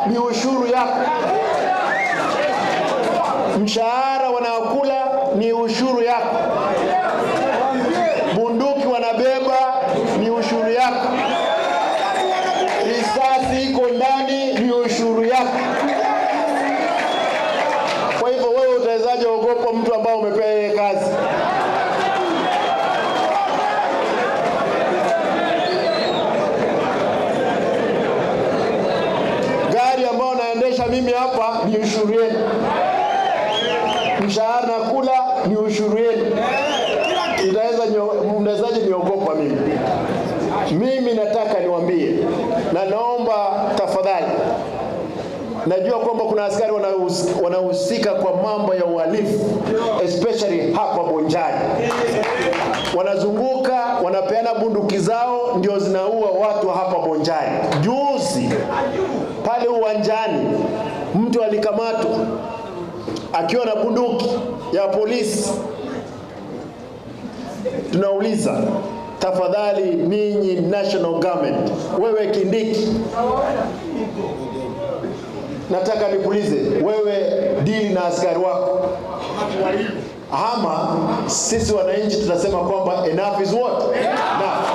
ni ushuru yako. Mshahara wanaokula ni ushuru yako. Bunduki wanabeba ni ushuru yako. Risasi iko ndani ni ushuru yako. Kwa hivyo wewe utawezaje ogopa mtu ambao umepewa yeye kazi? Gari ambao naendesha mimi hapa ni ushuru yenu. Mshahara nakula ni ushuru yenu. Mnawezaje niogopa mimi? Mimi nataka niwaambie na naomba tafadhali, najua kwamba kuna askari wanahusika kwa mambo ya uhalifu, especially hapa Bonchari. Wanazunguka, wanapeana bunduki zao, ndio zinaua watu hapa Bonchari. Juzi pale uwanjani mtu alikamatwa akiwa na bunduki ya polisi. Tunauliza tafadhali ninyi national government, wewe Kindiki, nataka nikuulize, wewe dili na askari wako ama sisi wananchi tunasema kwamba enough is what? Enough.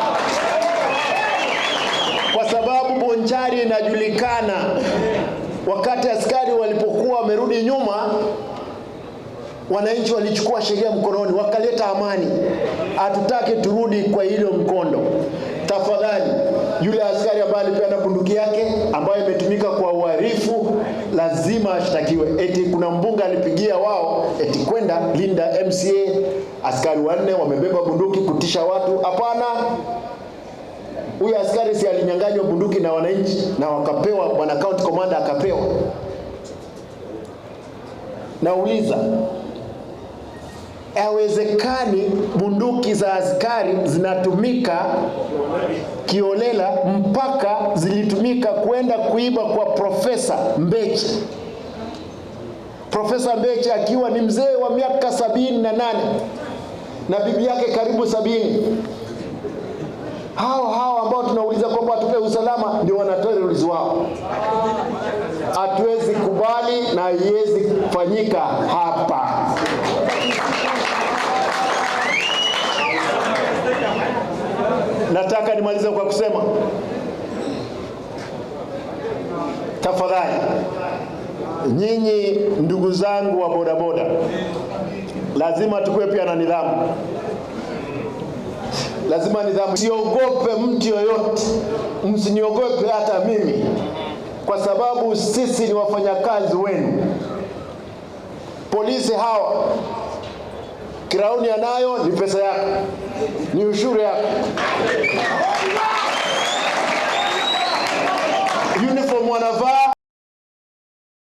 Kwa sababu Bonchari inajulikana, wakati askari walipokuwa wamerudi nyuma, wananchi walichukua sheria mkononi, wakaleta amani. Hatutaki turudi kwa hilo mkondo. Tafadhali, yule askari ambaye alipeana bunduki yake ambayo imetumika kwa uhalifu lazima ashtakiwe. Eti kuna mbunga alipigia wao eti kwenda linda MCA, askari 4 wamebeba bunduki kutisha watu. Hapana. Huyu askari si alinyang'anywa bunduki na wananchi na wakapewa, bwana county commander akapewa. Nauliza, haiwezekani bunduki za askari zinatumika kiolela mpaka zilitumika kwenda kuiba kwa Profesa Mbeche. Profesa Mbeche akiwa ni mzee wa miaka 78 na bibi yake karibu 70. Hao ambao tunauliza kwamba atupe usalama ndio wanaterrorists wao. Hatuwezi kubali na haiwezi kufanyika hapa. Nataka nimalize kwa kusema, tafadhali nyinyi ndugu zangu wa bodaboda, lazima tukue pia na nidhamu. Lazima nidhamu. Siogope mtu yoyote, msiniogope hata mimi, kwa sababu sisi ni wafanyakazi wenu. Polisi hawa kirauni anayo ni pesa yako, ni ushuru yako. Uniform wanavaa